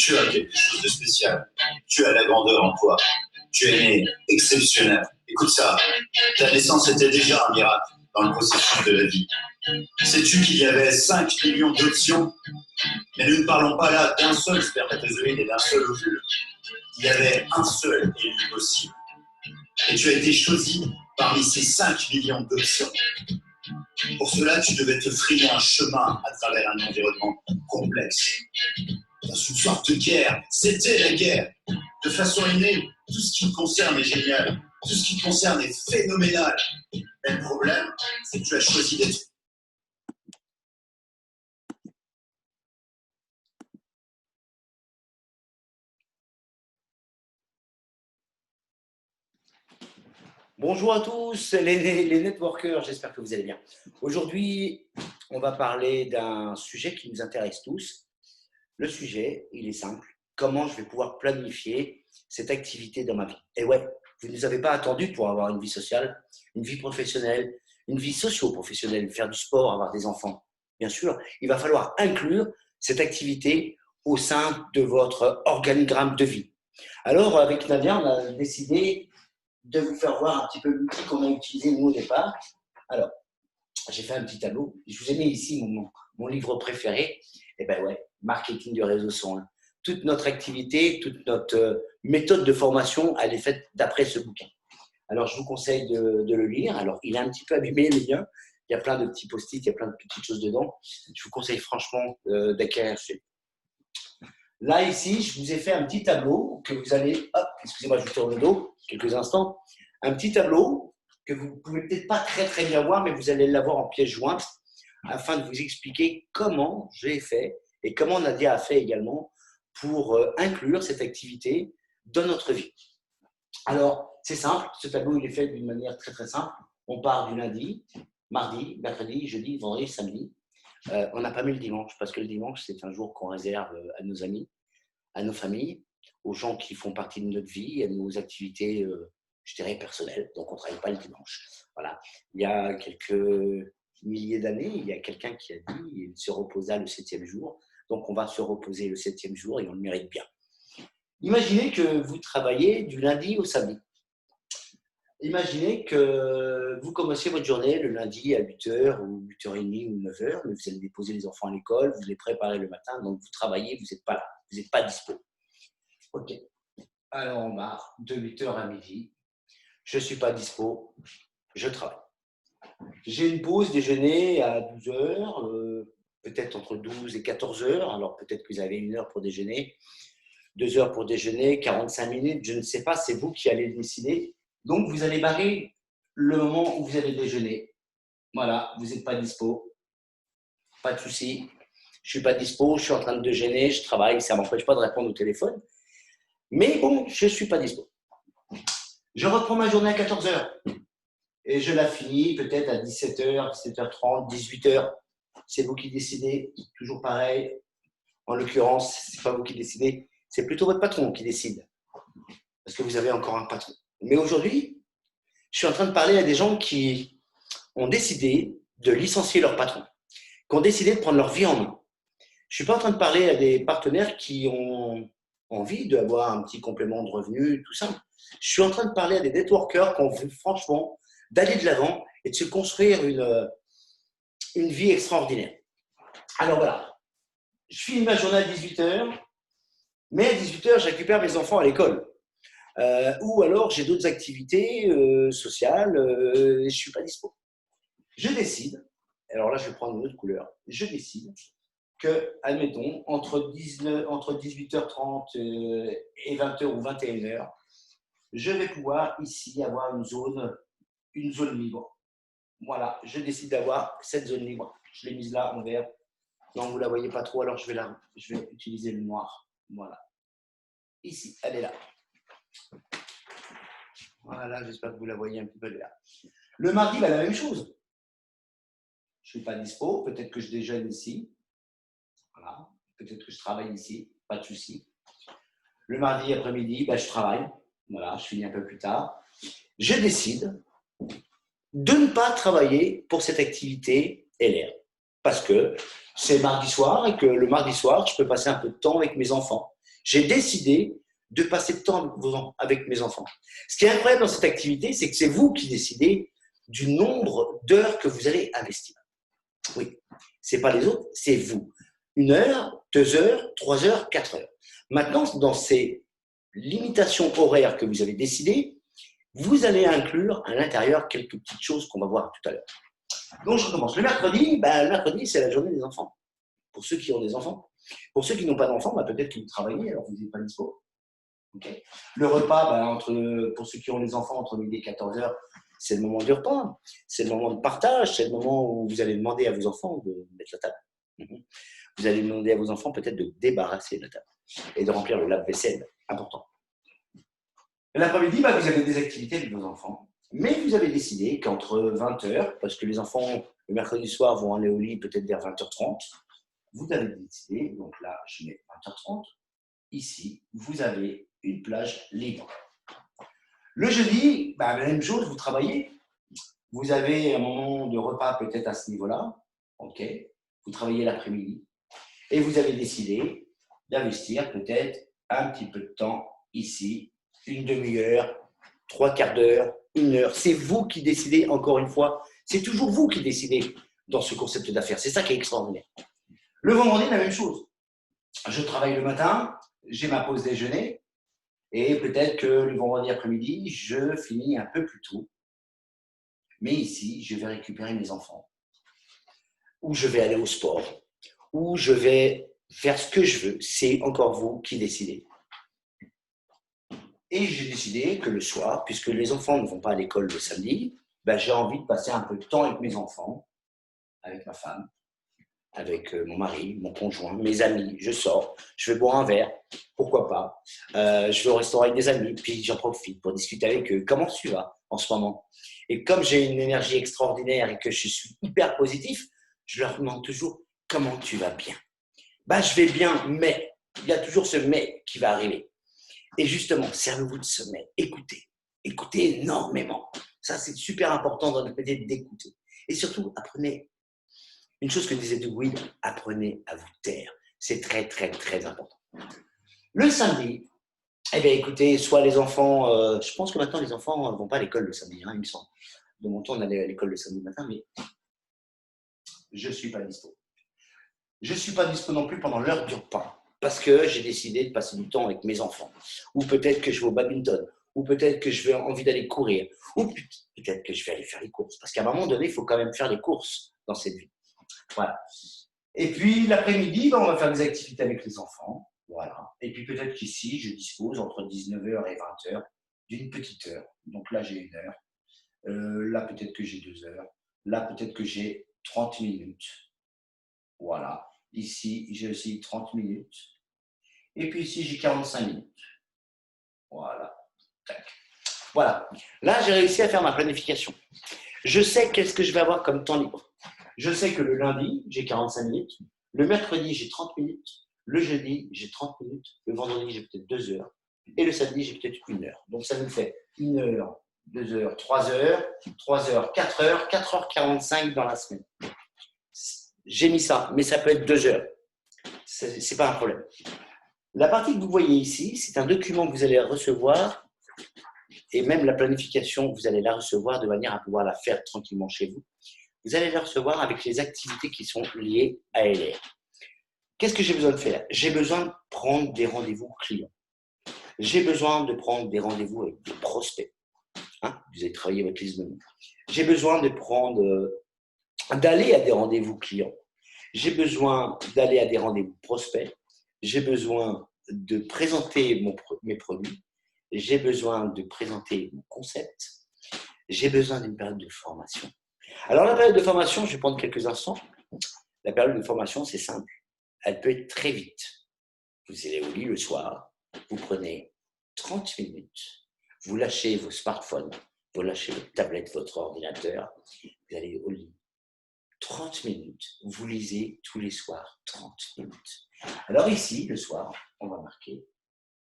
Tu as quelque chose de spécial. Tu as la grandeur en toi. Tu es né exceptionnel. Écoute ça, ta naissance était déjà un miracle dans le processus de la vie. Sais-tu qu'il y avait 5 millions d'options? Mais nous ne parlons pas là d'un seul spermatozoïde et d'un seul ovule. Il y avait un seul élu possible. Et tu as été choisi parmi ces 5 millions d'options. Pour cela, tu devais te frayer un chemin à travers un environnement complexe. Dans une sorte de guerre, c'était la guerre. De façon innée, tout ce qui te concerne est génial. Tout ce qui te concerne est phénoménal. Mais le problème, c'est que tu as choisi d'être. Bonjour à tous les networkers, j'espère que vous allez bien. Aujourd'hui, on va parler d'un sujet qui nous intéresse tous. Le sujet, il est simple. Comment je vais pouvoir planifier cette activité dans ma vie? Et ouais, vous ne nous avez pas attendu pour avoir une vie sociale, une vie professionnelle, une vie socio-professionnelle, faire du sport, avoir des enfants. Bien sûr, il va falloir inclure cette activité au sein de votre organigramme de vie. Alors, avec Nadia, on a décidé de vous faire voir un petit peu l'outil qu'on a utilisé nous au départ. Alors, j'ai fait un petit tableau. Je vous ai mis ici mon livre préféré. Et ben ouais, marketing du réseau 101. Toute notre activité, toute notre méthode de formation, elle est faite d'après ce bouquin. Alors, je vous conseille de le lire. Alors, il est un petit peu abîmé, les liens. Il y a plein de petits post-it, il y a plein de petites choses dedans. Je vous conseille franchement d'acquérir celui. Là, ici, je vous ai fait un petit tableau que vous allez, hop, excusez-moi, je vous tourne le dos, quelques instants. Un petit tableau que vous ne pouvez peut-être pas très bien voir, mais vous allez l'avoir en pièces jointes afin de vous expliquer comment j'ai fait et comment Nadia a fait également pour inclure cette activité dans notre vie. Alors, c'est simple, ce tableau, il est fait d'une manière très simple. On part du lundi, mardi, mercredi, jeudi, vendredi, samedi. On n'a pas mis le dimanche parce que le dimanche, c'est un jour qu'on réserve à nos amis, à nos familles, aux gens qui font partie de notre vie, à nos activités, je dirais, personnelles. Donc, on ne travaille pas le dimanche. Voilà. Il y a quelques milliers d'années, il y a quelqu'un qui a dit il se reposa le 7e jour. Donc, on va se reposer le 7e jour et on le mérite bien. Imaginez que vous travaillez du lundi au samedi. Imaginez que vous commencez votre journée le lundi à 8h ou 8h30 ou 9h, mais vous allez déposer les enfants à l'école, vous les préparez le matin, donc vous travaillez, vous n'êtes pas là, vous n'êtes pas dispo. Ok. Alors on marche de 8h à midi, je ne suis pas dispo, je travaille. J'ai une pause déjeuner à 12h, peut-être entre 12 et 14h, alors peut-être que vous avez 1 heure pour déjeuner, 2 heures pour déjeuner, 45 minutes, je ne sais pas, c'est vous qui allez décider. Donc, vous allez barrer le moment où vous allez déjeuner. Voilà, vous n'êtes pas dispo. Pas de souci. Je ne suis pas dispo, je suis en train de déjeuner, je travaille, ça ne m'empêche pas de répondre au téléphone. Mais bon, je ne suis pas dispo. Je reprends ma journée à 14h. Et je la finis peut-être à 17h, 17h30, 18h. C'est vous qui décidez. Toujours pareil. En l'occurrence, ce n'est pas vous qui décidez. C'est plutôt votre patron qui décide. Parce que vous avez encore un patron. Mais aujourd'hui, je suis en train de parler à des gens qui ont décidé de licencier leur patron, qui ont décidé de prendre leur vie en main. Je ne suis pas en train de parler à des partenaires qui ont envie d'avoir un petit complément de revenu, tout ça. Je suis en train de parler à des networkers qui ont envie franchement d'aller de l'avant et de se construire une vie extraordinaire. Alors voilà, je finis ma journée à 18h, mais à 18h, je récupère mes enfants à l'école. Ou alors j'ai d'autres activités sociales et je ne suis pas dispo. Je décide, alors là je vais prendre une autre couleur, je décide que, admettons, entre 18h30 et 20h ou 21h, je vais pouvoir ici avoir une zone libre. Voilà, je décide d'avoir cette zone libre. Je l'ai mise là en vert. Non, vous ne la voyez pas trop, alors je vais utiliser le noir. Voilà. Ici, elle est là. Voilà, j'espère que vous la voyez un petit peu là. Le mardi, la même chose. Je ne suis pas dispo, peut-être que je déjeune ici. Voilà. Peut-être que je travaille ici, pas de souci. Le mardi après-midi, je travaille. Voilà, je finis un peu plus tard. Je décide de ne pas travailler pour cette activité LR. Parce que c'est mardi soir et que le mardi soir, je peux passer un peu de temps avec mes enfants. J'ai décidé de passer de temps avec mes enfants. Ce qui est incroyable dans cette activité, c'est que c'est vous qui décidez du nombre d'heures que vous allez investir. Oui, ce n'est pas les autres, c'est vous. 1 heure, 2 heures, 3 heures, 4 heures. Maintenant, dans ces limitations horaires que vous avez décidées, vous allez inclure à l'intérieur quelques petites choses qu'on va voir tout à l'heure. Donc, je recommence. Le mercredi, c'est la journée des enfants. Pour ceux qui ont des enfants. Pour ceux qui n'ont pas d'enfants, peut-être que vous travaillez, alors vous n'êtes pas dispo. Okay. Le repas, pour ceux qui ont des enfants, entre midi et 14 heures, c'est le moment du repas. C'est le moment de partage. C'est le moment où vous allez demander à vos enfants de mettre la table. Vous allez demander à vos enfants peut-être de débarrasser la table et de remplir le lave-vaisselle. Important. L'après-midi, vous avez des activités avec vos enfants. Mais vous avez décidé qu'entre 20h, parce que les enfants, le mercredi soir, vont aller au lit peut-être vers 20h30, vous avez décidé, donc là, je mets 20h30, ici, vous avez une plage libre. Le jeudi, la même chose, vous travaillez. Vous avez un moment de repas peut-être à ce niveau-là. Ok. Vous travaillez l'après-midi. Et vous avez décidé d'investir peut-être un petit peu de temps ici, une demi-heure, 3/4 d'heure, 1 heure. C'est vous qui décidez, encore une fois. C'est toujours vous qui décidez dans ce concept d'affaires. C'est ça qui est extraordinaire. Le vendredi, la même chose. Je travaille le matin, j'ai ma pause déjeuner et peut-être que le vendredi après-midi, je finis un peu plus tôt. Mais ici, je vais récupérer mes enfants. Ou je vais aller au sport. Ou je vais faire ce que je veux. C'est encore vous qui décidez. Et j'ai décidé que le soir, puisque les enfants ne vont pas à l'école le samedi, j'ai envie de passer un peu de temps avec mes enfants, avec ma femme, avec mon mari, mon conjoint, mes amis. Je sors, je vais boire un verre, pourquoi pas. Je vais au restaurant avec des amis, puis j'en profite pour discuter avec eux. Comment tu vas en ce moment? Et comme j'ai une énergie extraordinaire et que je suis hyper positif, je leur demande toujours comment tu vas bien. Je vais bien, mais il y a toujours ce mais qui va arriver. Et justement, servez-vous de ce mais. Écoutez. Écoutez énormément. Ça, c'est super important dans notre métier d'écouter. Et surtout, apprenez. Une chose que disait De Gouy, apprenez à vous taire. C'est très, très, très important. Le samedi, écoutez, soit les enfants, je pense que maintenant les enfants ne vont pas à l'école le samedi, il me semble. De mon temps, on allait à l'école le samedi matin, mais je ne suis pas dispo. Je ne suis pas dispo non plus pendant l'heure du repas, parce que j'ai décidé de passer du temps avec mes enfants. Ou peut-être que je vais au badminton, ou peut-être que je vais envie d'aller courir, ou peut-être que je vais aller faire les courses. Parce qu'à un moment donné, il faut quand même faire les courses dans cette vie. Voilà. Et puis l'après-midi, on va faire des activités avec les enfants. Voilà. Et puis peut-être qu'ici, je dispose entre 19h et 20h d'une petite heure. Donc là, j'ai 1 heure. Là, peut-être que j'ai 2 heures. Là, peut-être que j'ai 30 minutes. Voilà. Ici, j'ai aussi 30 minutes. Et puis ici, j'ai 45 minutes. Voilà. Tac. Voilà. Là, j'ai réussi à faire ma planification. Je sais qu'est-ce que je vais avoir comme temps libre. Je sais que le lundi, j'ai 45 minutes. Le mercredi, j'ai 30 minutes. Le jeudi, j'ai 30 minutes. Le vendredi, j'ai peut-être 2 heures. Et le samedi, j'ai peut-être 1 heure. Donc, ça nous fait 1 heure, 2 heures, 3 heures, 3 heures, 4 heures, 4h45 dans la semaine. J'ai mis ça, mais ça peut être 2 heures. C'est pas un problème. La partie que vous voyez ici, c'est un document que vous allez recevoir et même la planification, vous allez la recevoir de manière à pouvoir la faire tranquillement chez vous. Vous allez la recevoir avec les activités qui sont liées à LR. Qu'est-ce que j'ai besoin de faire? J'ai besoin de prendre des rendez-vous clients. J'ai besoin de prendre des rendez-vous avec des prospects. Vous allez travailler votre liste de noms. J'ai besoin d'aller à des rendez-vous clients. J'ai besoin d'aller à des rendez-vous prospects. J'ai besoin de présenter mes produits. J'ai besoin de présenter mon concept. J'ai besoin d'une période de formation. Alors, la période de formation, je vais prendre quelques instants. La période de formation, c'est simple. Elle peut être très vite. Vous allez au lit le soir, vous prenez 30 minutes, vous lâchez vos smartphones, vous lâchez votre tablette, votre ordinateur, vous allez au lit. 30 minutes, vous lisez tous les soirs 30 minutes. Alors ici, le soir, on va marquer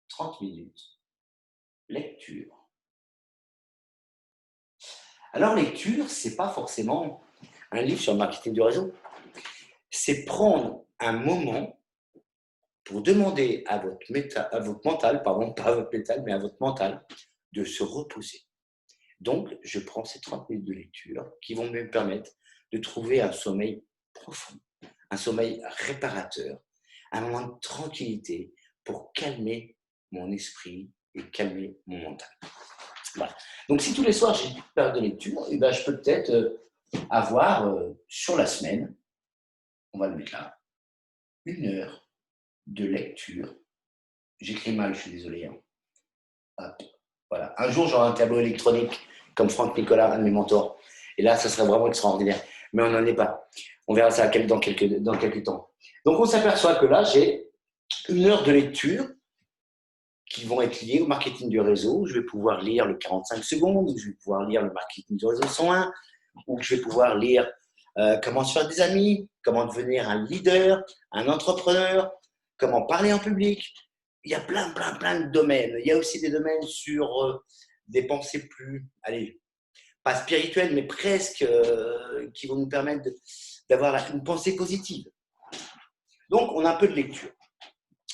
30 minutes, lecture. Alors lecture, ce n'est pas forcément un livre sur le marketing du réseau. C'est prendre un moment pour demander à votre mental, pardon, pas à votre mental, mais à votre mental, de se reposer. Donc, je prends ces 30 minutes de lecture qui vont me permettre de trouver un sommeil profond, un sommeil réparateur, un moment de tranquillité pour calmer mon esprit et calmer mon mental. Voilà. Donc, si tous les soirs j'ai une petite période de lecture, eh ben, je peux peut-être avoir sur la semaine, on va le mettre là, 1 heure de lecture. J'écris mal, je suis désolé. Hein. Hop. Voilà. Un jour, j'aurai un tableau électronique comme Franck Nicolas, un de mes mentors. Et là, ça serait vraiment extraordinaire. Mais on n'en est pas. On verra ça dans quelques temps. Donc, on s'aperçoit que là, j'ai 1 heure de lecture qui vont être liées au marketing du réseau. Je vais pouvoir lire le 45 secondes, je vais pouvoir lire le marketing du réseau 101, ou je vais pouvoir lire comment se faire des amis, comment devenir un leader, un entrepreneur, comment parler en public. Il y a plein de domaines. Il y a aussi des domaines sur des pensées plus, allez, pas spirituelles, mais presque, qui vont nous permettre d'avoir une pensée positive. Donc, on a un peu de lecture.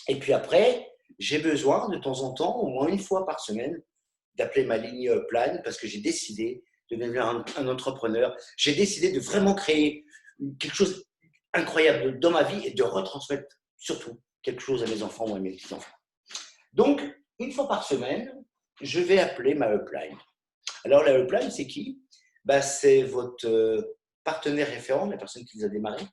Et puis après, j'ai besoin de temps en temps, au moins 1 fois par semaine, d'appeler ma ligne Upline parce que j'ai décidé de devenir un entrepreneur. J'ai décidé de vraiment créer quelque chose d'incroyable dans ma vie et de retransmettre surtout quelque chose à mes enfants ou à mes petits-enfants. Donc, 1 fois par semaine, je vais appeler ma Upline. Alors, la Upline, c'est qui? C'est votre partenaire référent, la personne qui vous a démarré.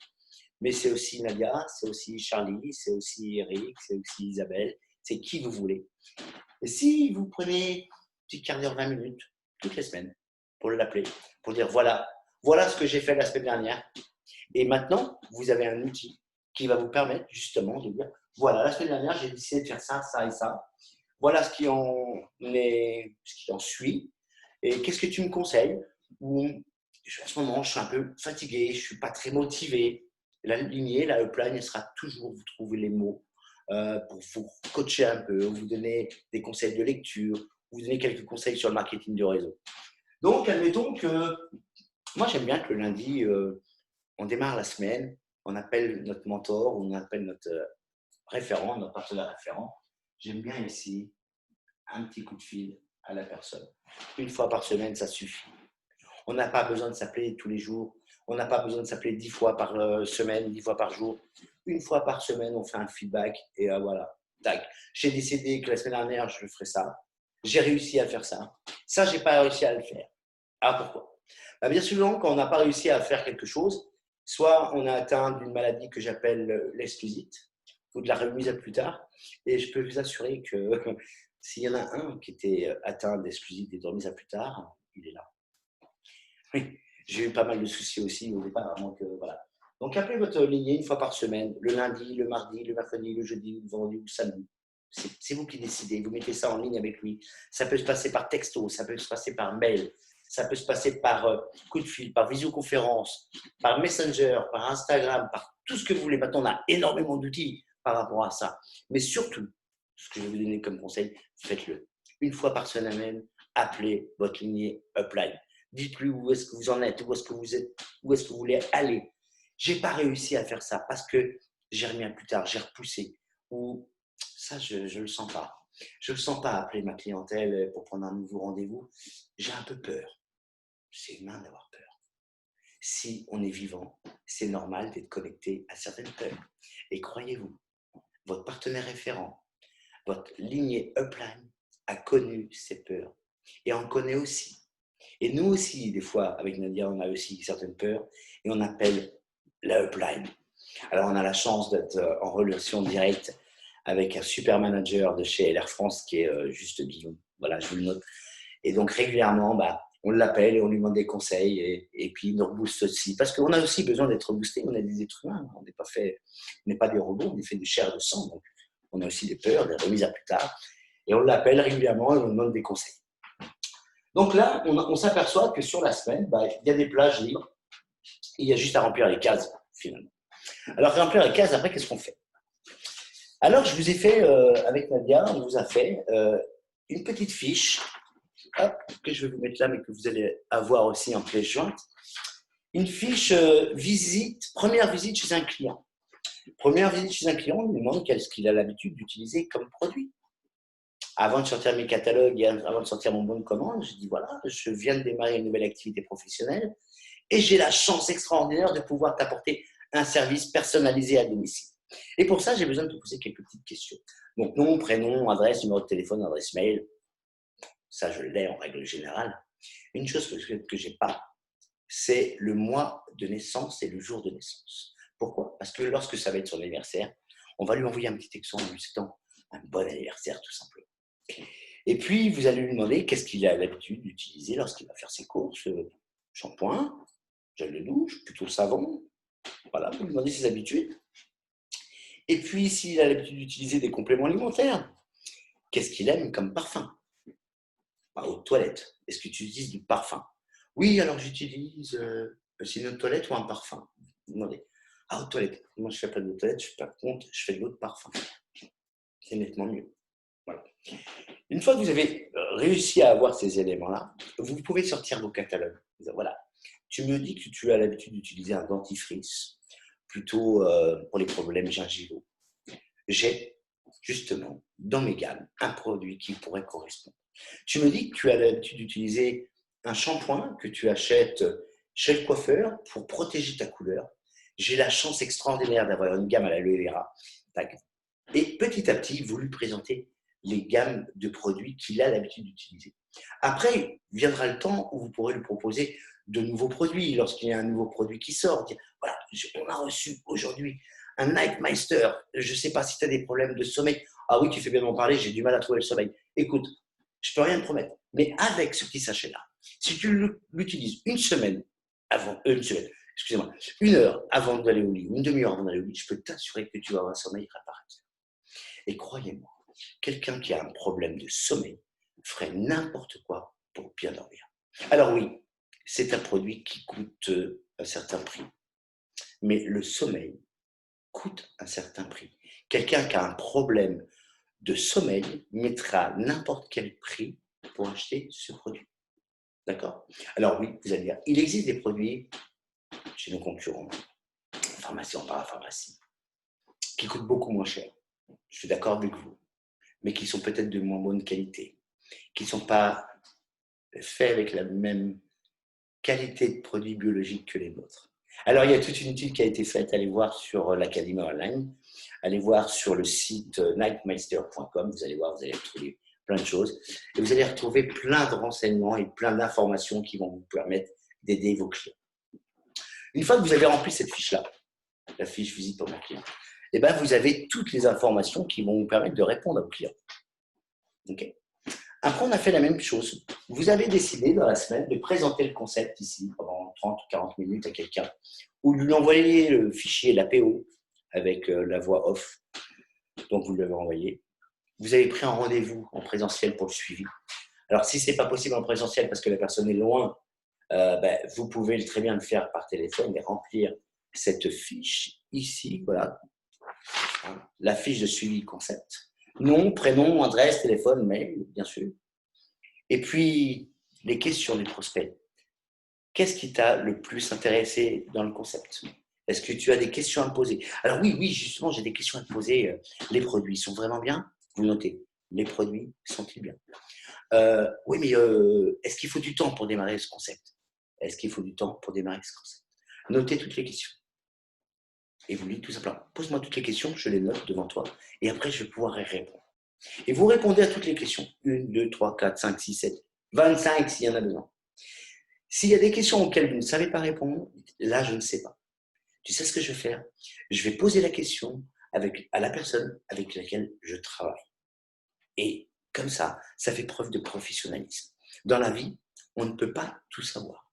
Mais c'est aussi Nadia, c'est aussi Charlie, c'est aussi Eric, c'est aussi Isabelle, c'est qui vous voulez. Et si vous prenez un petit quart d'heure, 20 minutes, toutes les semaines, pour l'appeler, pour dire voilà ce que j'ai fait la semaine dernière. Et maintenant, vous avez un outil qui va vous permettre justement de dire voilà, la semaine dernière, j'ai décidé de faire ça, ça et ça. Voilà ce qui en suit. Et qu'est-ce que tu me conseilles? Ou en ce moment, je suis un peu fatigué, je ne suis pas très motivé. La lignée, la upline, elle sera toujours vous trouver les mots pour vous coacher un peu, vous donner des conseils de lecture, vous donner quelques conseils sur le marketing du réseau. Donc, admettons que moi, j'aime bien que le lundi, on démarre la semaine, on appelle notre mentor, on appelle notre référent, notre partenaire référent. J'aime bien ici un petit coup de fil à la personne. 1 fois par semaine, ça suffit. On n'a pas besoin de s'appeler tous les jours. On n'a pas besoin de s'appeler 10 fois par semaine, 10 fois par jour. 1 fois par semaine, on fait un feedback et voilà. Tac. J'ai décidé que la semaine dernière, je ferais ça. J'ai réussi à faire ça. Ça, je n'ai pas réussi à le faire. Ah, pourquoi? Bien souvent, quand on n'a pas réussi à faire quelque chose, soit on a atteint d'une maladie que j'appelle l'exclusite, ou de la remise à plus tard. Et je peux vous assurer que s'il y en a un qui était atteint d'exclusite et de remise à plus tard, il est là. Oui, j'ai eu pas mal de soucis aussi au départ. Donc, voilà. Donc, appelez votre lignée 1 fois par semaine, le lundi, le mardi, le mercredi, le jeudi, le vendredi ou le samedi. C'est vous qui décidez. Vous mettez ça en ligne avec lui. Ça peut se passer par texto, ça peut se passer par mail, ça peut se passer par coup de fil, par visioconférence, par Messenger, par Instagram, par tout ce que vous voulez. Maintenant, on a énormément d'outils par rapport à ça. Mais surtout, ce que je vais vous donner comme conseil, faites-le. 1 fois par semaine, appelez votre lignée Upline. Dites-lui où est-ce que vous en êtes, où est-ce que vous êtes, où est-ce que vous voulez aller. Je n'ai pas réussi à faire ça parce que j'ai remis à plus tard, j'ai repoussé. Ou ça, je ne le sens pas. Je ne le sens pas appeler ma clientèle pour prendre un nouveau rendez-vous. J'ai un peu peur. C'est humain d'avoir peur. Si on est vivant, c'est normal d'être connecté à certaines peurs. Et croyez-vous, votre partenaire référent, votre lignée Upline a connu ces peurs. Et on connaît aussi. Et nous aussi, des fois, avec Nadia, on a aussi certaines peurs et on appelle la Upline. Alors, on a la chance d'être en relation directe avec un super manager de chez LR France qui est juste Guillaume. Voilà, je vous le note. Et donc, régulièrement, on l'appelle et on lui demande des conseils et puis il nous rebooste aussi. Parce qu'on a aussi besoin d'être boosté. On est des êtres humains. On n'est pas des robots, on est fait de chair et de sang. Donc, on a aussi des peurs, des remises à plus tard. Et on l'appelle régulièrement et on lui demande des conseils. Donc là, on s'aperçoit que sur la semaine, il y a des plages libres. Et il y a juste à remplir les cases, finalement. Alors, remplir les cases, après, qu'est-ce qu'on fait? Alors, je vous ai fait, avec Nadia, on vous a fait une petite fiche, hop, que je vais vous mettre là, mais que vous allez avoir aussi en pièce jointe. Une fiche première visite chez un client. Première visite chez un client, on lui demande qu'est-ce qu'il a l'habitude d'utiliser comme produit. Avant de sortir mes catalogues et avant de sortir mon bon de commande, je dis voilà, je viens de démarrer une nouvelle activité professionnelle et j'ai la chance extraordinaire de pouvoir t'apporter un service personnalisé à domicile. Et pour ça, j'ai besoin de te poser quelques petites questions. Donc, nom, prénom, adresse, numéro de téléphone, adresse mail. Ça, je l'ai en règle générale. Une chose que je n'ai pas, c'est le mois de naissance et le jour de naissance. Pourquoi? Parce que lorsque ça va être son anniversaire, on va lui envoyer un petit texto en lui souhaitant un bon anniversaire, tout simplement. Et puis, vous allez lui demander qu'est-ce qu'il a l'habitude d'utiliser lorsqu'il va faire ses courses. Shampoing, gel de douche, plutôt savon. Voilà, vous lui demandez ses habitudes. Et puis, s'il a l'habitude d'utiliser des compléments alimentaires, qu'est-ce qu'il aime comme parfum? Aux toilettes, est-ce que tu utilises du parfum? Oui, alors j'utilise, c'est une eau de toilette ou un parfum? Vous demandez. Ah, aux toilettes. Moi, je ne fais pas de toilette, par contre, je fais de l'eau de parfum. C'est nettement mieux. Voilà. Une fois que vous avez réussi à avoir ces éléments-là, vous pouvez sortir vos catalogues. Voilà. Tu me dis que tu as l'habitude d'utiliser un dentifrice, plutôt pour les problèmes gingivaux. J'ai justement dans mes gammes un produit qui pourrait correspondre. Tu me dis que tu as l'habitude d'utiliser un shampoing que tu achètes chez le coiffeur pour protéger ta couleur. J'ai la chance extraordinaire d'avoir une gamme à l'aloe vera. Et petit à petit, vous lui présentez les gammes de produits qu'il a l'habitude d'utiliser. Après, viendra le temps où vous pourrez lui proposer de nouveaux produits. Lorsqu'il y a un nouveau produit qui sort, dire, voilà, on a reçu aujourd'hui un Nightmeister. Je ne sais pas si tu as des problèmes de sommeil. Ah oui, tu fais bien d'en parler, j'ai du mal à trouver le sommeil. Écoute, je ne peux rien te promettre. Mais avec ce petit sachet-là, si tu l'utilises une semaine avant, excusez-moi, une heure avant d'aller au lit, une demi-heure avant d'aller au lit, je peux t'assurer que tu vas avoir un sommeil réparateur. Et croyez-moi, quelqu'un qui a un problème de sommeil ferait n'importe quoi pour bien dormir. Alors oui, c'est un produit qui coûte un certain prix. Mais le sommeil coûte un certain prix. Quelqu'un qui a un problème de sommeil mettra n'importe quel prix pour acheter ce produit. D'accord? Alors oui, vous allez dire, il existe des produits chez nos concurrents, en pharmacie, en parapharmacie, qui coûtent beaucoup moins cher. Je suis d'accord avec vous, mais qui sont peut-être de moins bonne qualité, qui ne sont pas faits avec la même qualité de produits biologiques que les nôtres. Alors, il y a toute une étude qui a été faite, allez voir sur l'Académie Online, allez voir sur le site nightmeister.com, vous allez voir, vous allez retrouver plein de choses, et vous allez retrouver plein de renseignements et plein d'informations qui vont vous permettre d'aider vos clients. Une fois que vous avez rempli cette fiche-là, la fiche visite pour mon client, eh ben, vous avez toutes les informations qui vont vous permettre de répondre à vos clients. Okay. Après, on a fait la même chose. Vous avez décidé dans la semaine de présenter le concept ici pendant 30 ou 40 minutes à quelqu'un, ou lui envoyer le fichier, l'APO, avec la voix off, donc vous l'avez envoyé. Vous avez pris un rendez-vous en présentiel pour le suivi. Alors, si ce n'est pas possible en présentiel parce que la personne est loin, vous pouvez très bien le faire par téléphone et remplir cette fiche ici, voilà, la fiche de suivi concept. Nom, prénom, adresse, téléphone, mail, bien sûr. Et puis, les questions du prospect. Qu'est-ce qui t'a le plus intéressé dans le concept? Est-ce que tu as des questions à me poser? Alors oui, justement, j'ai des questions à te poser. Les produits sont vraiment bien? Vous notez, les produits sont-ils bien? Oui, mais est-ce qu'il faut du temps pour démarrer ce concept? Est-ce qu'il faut du temps pour démarrer ce concept? Notez toutes les questions. Et vous dites tout simplement, pose-moi toutes les questions, je les note devant toi, et après je vais pouvoir y répondre. Et vous répondez à toutes les questions. 1, 2, 3, 4, 5, 6, 7, 25 s'il y en a besoin. S'il y a des questions auxquelles vous ne savez pas répondre, là je ne sais pas. Tu sais ce que je vais faire? Je vais poser la question à la personne avec laquelle je travaille. Et comme ça fait preuve de professionnalisme. Dans la vie, on ne peut pas tout savoir.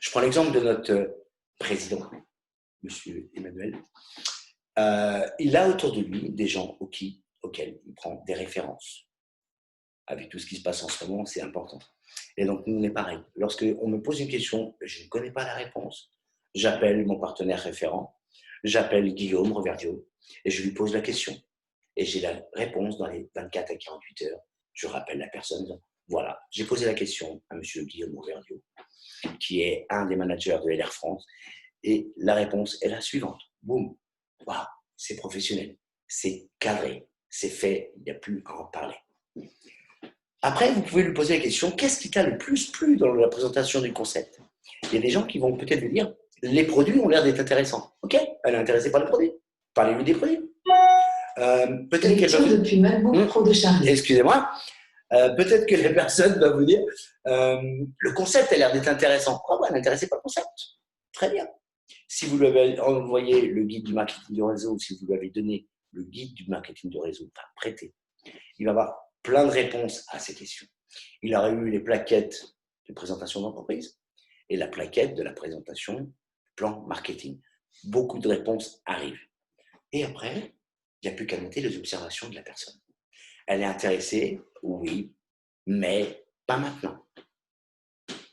Je prends l'exemple de notre président, Monsieur Emmanuel. Il a autour de lui des gens auxquels il prend des références. Avec tout ce qui se passe en ce moment, c'est important. Et donc, nous, on est pareil. Lorsqu'on me pose une question, je ne connais pas la réponse, j'appelle mon partenaire référent, j'appelle Guillaume Reverdio et je lui pose la question. Et j'ai la réponse dans les 24 à 48 heures. Je rappelle la personne. Voilà, j'ai posé la question à monsieur Guillaume Reverdio, qui est un des managers de LR France. Et la réponse est la suivante. Boum. Wow. c'est professionnel, c'est cadré, c'est fait, il n'y a plus à en parler. Après, vous pouvez lui poser la question, qu'est-ce qui t'a le plus plu dans la présentation du concept? Il y a des gens qui vont peut-être lui dire, les produits ont l'air d'être intéressants. Ok, elle est intéressée par les produits. Parlez-lui des produits. Peut-être Lecture depuis MacBook Pro de Charlie. Excusez-moi. Peut-être que la personne va vous dire, le concept a l'air d'être intéressant. Oh, bah, elle est intéressée par le concept. Très bien. Si vous lui avez envoyé le guide du marketing de réseau, si vous lui avez donné le guide du marketing de réseau, enfin prêté, il va avoir plein de réponses à ces questions. Il aurait eu les plaquettes de présentation d'entreprise et la plaquette de la présentation plan marketing. Beaucoup de réponses arrivent. Et après, il n'y a plus qu'à noter les observations de la personne. Elle est intéressée, oui, mais pas maintenant.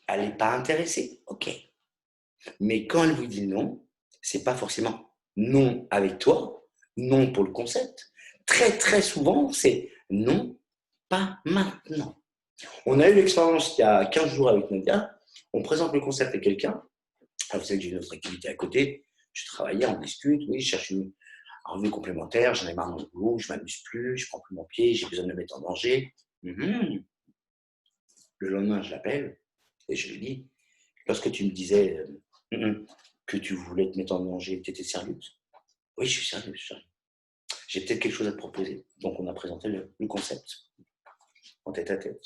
Elle n'est pas intéressée, ok. Mais quand elle vous dit non, c'est pas forcément non avec toi, non pour le concept. Très, très souvent, c'est non, pas maintenant. On a eu l'expérience il y a 15 jours avec Nadia. On présente le concept à quelqu'un. Vous savez que j'ai une autre activité à côté. Je travaillais, on discute. Oui, je cherche un revenu complémentaire. J'en ai marre de mon boulot. Je ne m'amuse plus. Je ne prends plus mon pied. J'ai besoin de me mettre en danger. Le lendemain, je l'appelle et je lui dis, lorsque tu me disais que tu voulais te mettre en danger, tu étais sérieuse? Oui, je suis sérieux. J'ai peut-être quelque chose à te proposer. Donc, on a présenté le concept en tête à tête.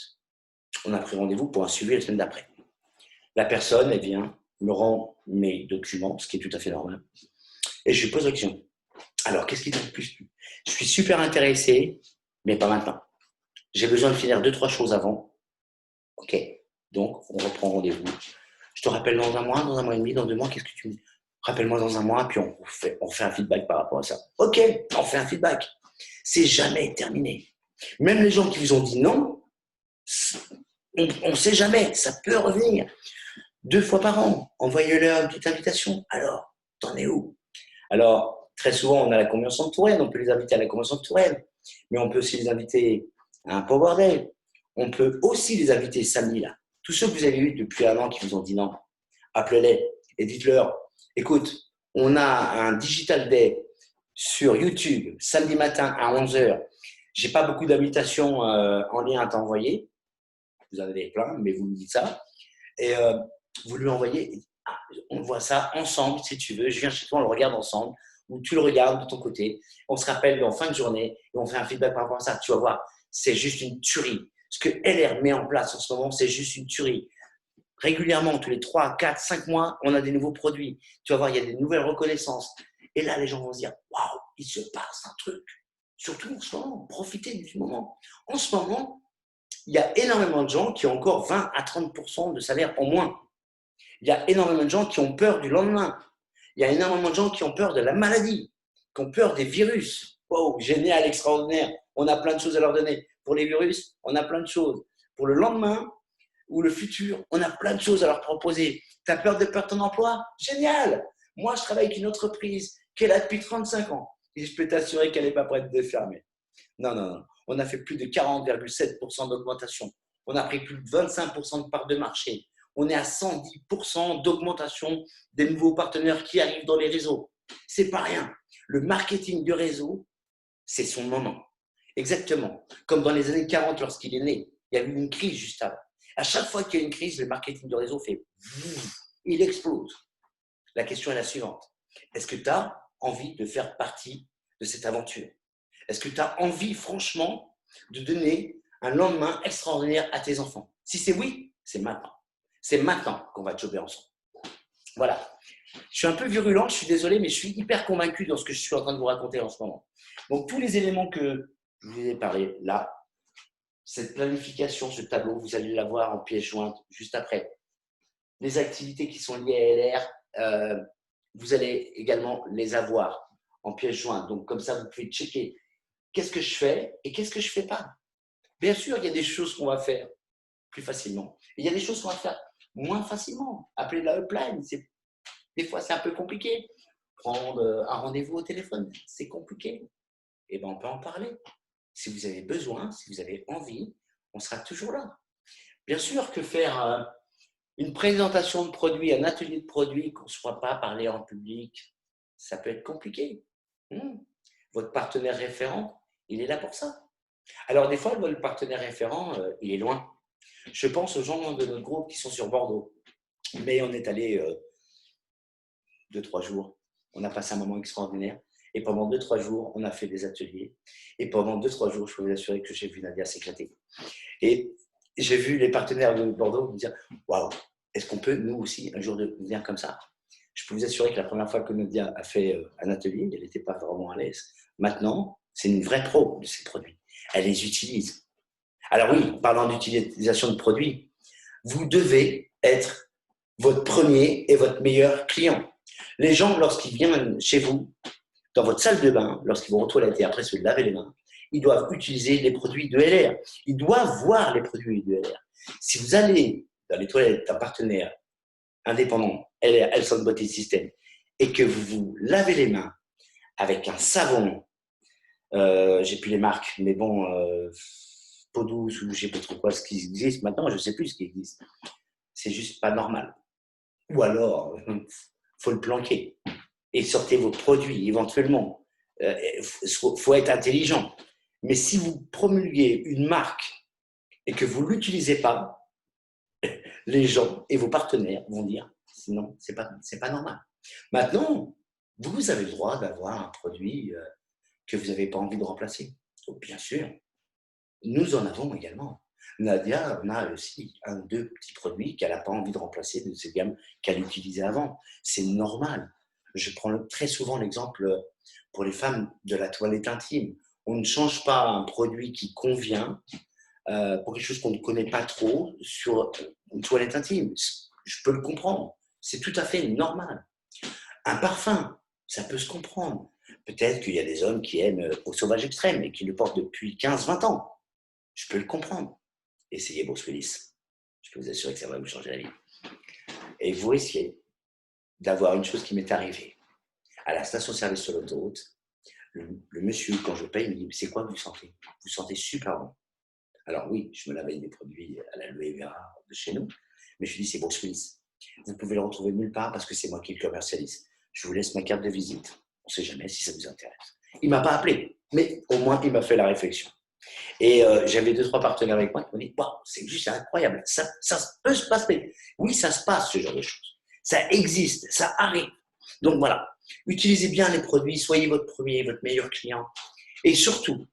On a pris rendez-vous pour un suivi la semaine d'après. La personne, elle vient, me rend mes documents, ce qui est tout à fait normal, et je lui pose la question. Alors, qu'est-ce qui t'a le plus plu? Je suis super intéressé, mais pas maintenant. J'ai besoin de finir 2-3 choses avant. Ok, donc on reprend rendez-vous. Je te rappelle dans un mois et demi, dans 2 mois, qu'est-ce que tu me dis? Rappelle-moi dans un mois, puis on fait un feedback par rapport à ça. Ok, on fait un feedback. C'est jamais terminé. Même les gens qui vous ont dit non, on ne sait jamais, ça peut revenir. 2 fois par an, envoyez-leur une petite invitation. Alors, t'en es où? Alors, très souvent, on a la convention de Touraine, on peut les inviter à la convention de Touraine, mais on peut aussi les inviter à un Power Day. On peut aussi les inviter samedi, là. Tous ceux que vous avez eus depuis 1 an qui vous ont dit non, appelez-les et dites-leur, écoute, on a un Digital Day sur YouTube, samedi matin à 11h. J'ai pas beaucoup d'invitations en lien à t'envoyer. Vous en avez plein, mais vous me dites ça. Et vous lui envoyez, on voit ça ensemble si tu veux, je viens chez toi, on le regarde ensemble, ou tu le regardes de ton côté, on se rappelle en fin de journée et on fait un feedback par rapport à ça. Tu vas voir, c'est juste une tuerie. Ce que LR met en place en ce moment, c'est juste une tuerie. Régulièrement, tous les 3, 4, 5 mois, on a des nouveaux produits. Tu vas voir, il y a des nouvelles reconnaissances. Et là, les gens vont se dire, waouh, il se passe un truc. Surtout en ce moment, profitez du moment. En ce moment, il y a énormément de gens qui ont encore 20 à 30% de salaire en moins. Il y a énormément de gens qui ont peur du lendemain. Il y a énormément de gens qui ont peur de la maladie, qui ont peur des virus. Wow, génial, extraordinaire. On a plein de choses à leur donner. Pour les virus, on a plein de choses. Pour le lendemain ou le futur, on a plein de choses à leur proposer. Tu as peur de perdre ton emploi? Génial. Moi, je travaille avec une entreprise qui est là depuis 35 ans. Et je peux t'assurer qu'elle n'est pas prête de fermer. Non, non, non. On a fait plus de 40,7% d'augmentation. On a pris plus de 25% de part de marché. On est à 110% d'augmentation des nouveaux partenaires qui arrivent dans les réseaux. C'est pas rien. Le marketing de réseau, c'est son moment. Exactement. Comme dans les années 40, lorsqu'il est né, il y a eu une crise juste avant. À chaque fois qu'il y a une crise, le marketing de réseau fait il explose. La question est la suivante. Est-ce que tu as envie de faire partie de cette aventure? Est-ce que tu as envie, franchement, de donner un lendemain extraordinaire à tes enfants? Si c'est oui, c'est maintenant. C'est maintenant qu'on va jobber ensemble. Voilà. Je suis un peu virulent, je suis désolé, mais je suis hyper convaincu dans ce que je suis en train de vous raconter en ce moment. Donc, tous les éléments que je vous ai parlé là, cette planification, ce tableau, vous allez l'avoir en pièce jointe juste après. Les activités qui sont liées à LR, vous allez également les avoir en pièce jointe. Donc, comme ça, vous pouvez checker qu'est-ce que je fais et qu'est-ce que je ne fais pas. Bien sûr, il y a des choses qu'on va faire plus facilement. Et il y a des choses qu'on va faire moins facilement. Appelez la upline. Des fois, c'est un peu compliqué. Prendre un rendez-vous au téléphone, c'est compliqué. Eh bien, on peut en parler. Si vous avez besoin, si vous avez envie, on sera toujours là. Bien sûr que faire une présentation de produit, un atelier de produit, qu'on ne soit pas parler en public, ça peut être compliqué. votre partenaire référent, il est là pour ça. Alors, des fois, le partenaire référent, il est loin. Je pense aux gens de notre groupe qui sont sur Bordeaux. Mais on est allé 2-3 jours. On a passé un moment extraordinaire. Et pendant 2-3 jours, on a fait des ateliers. Et pendant 2-3 jours, je peux vous assurer que j'ai vu Nadia s'éclater. Et j'ai vu les partenaires de Bordeaux me dire « Waouh, est-ce qu'on peut, nous aussi, un jour venir comme ça ?» Je peux vous assurer que la première fois que Nadia a fait un atelier, elle n'était pas vraiment à l'aise. Maintenant, c'est une vraie pro de ces produits. Elle les utilise. Alors oui, en parlant d'utilisation de produits, vous devez être votre premier et votre meilleur client. Les gens, lorsqu'ils viennent chez vous, dans votre salle de bain, lorsqu'ils vont aux toilettes et après se laver les mains, ils doivent utiliser les produits de LR. Ils doivent voir les produits de LR. Si vous allez dans les toilettes d'un partenaire indépendant, LR, Health Body System, et que vous vous lavez les mains avec un savon, j'ai plus les marques, mais bon, peau douce ou je sais pas trop quoi, ce qui existe maintenant, je sais plus ce qui existe. C'est juste pas normal. Ou alors, faut le planquer et sortez vos produits éventuellement. Faut être intelligent. Mais si vous promulguez une marque et que vous l'utilisez pas, les gens et vos partenaires vont dire sinon c'est pas normal. Maintenant, vous avez le droit d'avoir un produit que vous n'avez pas envie de remplacer. Donc, bien sûr, nous en avons également. Nadia en a aussi 1-2 petits produits qu'elle n'a pas envie de remplacer de ces gammes qu'elle utilisait avant. C'est normal. Je prends très souvent l'exemple pour les femmes de la toilette intime. On ne change pas un produit qui convient pour quelque chose qu'on ne connaît pas trop sur une toilette intime. Je peux le comprendre. C'est tout à fait normal. Un parfum, ça peut se comprendre. Peut-être qu'il y a des hommes qui aiment au sauvage extrême et qui le portent depuis 15-20 ans. Je peux le comprendre. Essayez Bruce Willis. Je peux vous assurer que ça va vous changer la vie. Et vous risquez d'avoir une chose qui m'est arrivée. À la station-service sur l'autoroute, le monsieur, quand je paye, me dit « C'est quoi que vous sentez ?» « Vous sentez super bon. » Alors oui, je me lave avec des produits à l'aloe vera de chez nous, mais je lui dis « C'est Bruce Willis. Vous pouvez le retrouver nulle part parce que c'est moi qui le commercialise. Je vous laisse ma carte de visite. On ne sait jamais si ça vous intéresse. » Il ne m'a pas appelé, mais au moins il m'a fait la réflexion. Et j'avais 2-3 partenaires avec moi qui m'ont dit wow, c'est juste incroyable, ça peut se passer. Oui, ça se passe ce genre de choses. Ça existe, ça arrive. Donc voilà, utilisez bien les produits, soyez votre premier, votre meilleur client. Et surtout,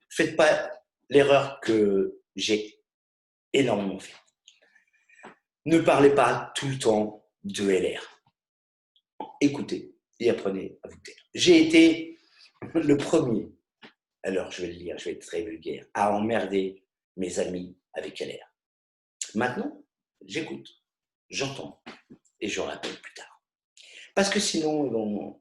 faites pas l'erreur que j'ai énormément fait. Ne parlez pas tout le temps de LR. Écoutez et apprenez à vous taire. J'ai été le premier. Alors, je vais le lire, je vais être très vulgaire, à emmerder mes amis avec LR. Maintenant, j'écoute, j'entends et je rappelle plus tard. Parce que sinon,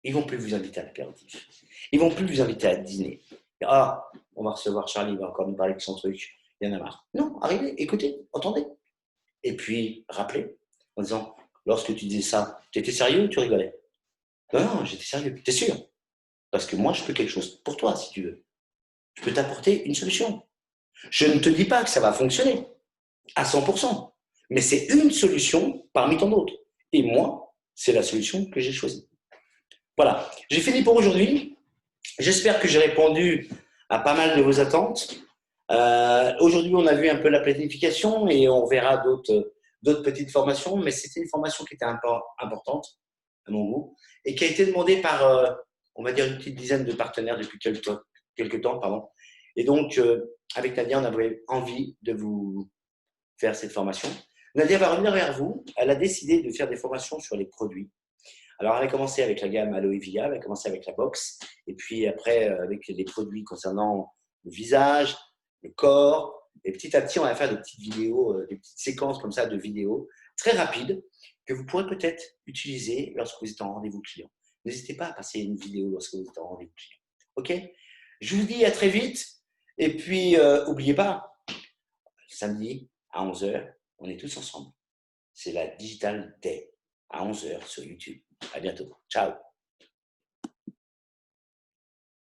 ils vont plus vous inviter à l'apéritif. Ils vont plus vous inviter à dîner. Ah, on va recevoir Charlie, il va encore nous parler de son truc, il y en a marre. Non, arrivez, écoutez, entendez. Et puis, rappelez, en disant, lorsque tu disais ça, tu étais sérieux ou tu rigolais? Non, j'étais sérieux. T'es sûr? Parce que moi, je peux quelque chose pour toi, si tu veux. Je peux t'apporter une solution. Je ne te dis pas que ça va fonctionner à 100%, mais c'est une solution parmi tant d'autres. Et moi, c'est la solution que j'ai choisie. Voilà, j'ai fini pour aujourd'hui. J'espère que j'ai répondu à pas mal de vos attentes. Aujourd'hui, on a vu un peu la planification et on verra d'autres petites formations, mais c'était une formation qui était importante à mon goût et qui a été demandée par, on va dire, une petite dizaine de partenaires depuis quelques temps. Pardon. Et donc, avec Nadia, on avait envie de vous faire cette formation. Nadia va revenir vers vous. Elle a décidé de faire des formations sur les produits. Alors, elle a commencé avec la gamme Aloe Via, elle a commencé avec la box, et puis après, avec les produits concernant le visage, le corps. Et petit à petit, on va faire des petites vidéos, des petites séquences comme ça de vidéos très rapides que vous pourrez peut-être utiliser lorsque vous êtes en rendez-vous client. N'hésitez pas à passer une vidéo lorsque vous êtes en rendez-vous client. OK? Je vous dis à très vite. Et puis, n'oubliez pas, samedi à 11h, on est tous ensemble. C'est la Digital Day à 11h sur YouTube. À bientôt. Ciao.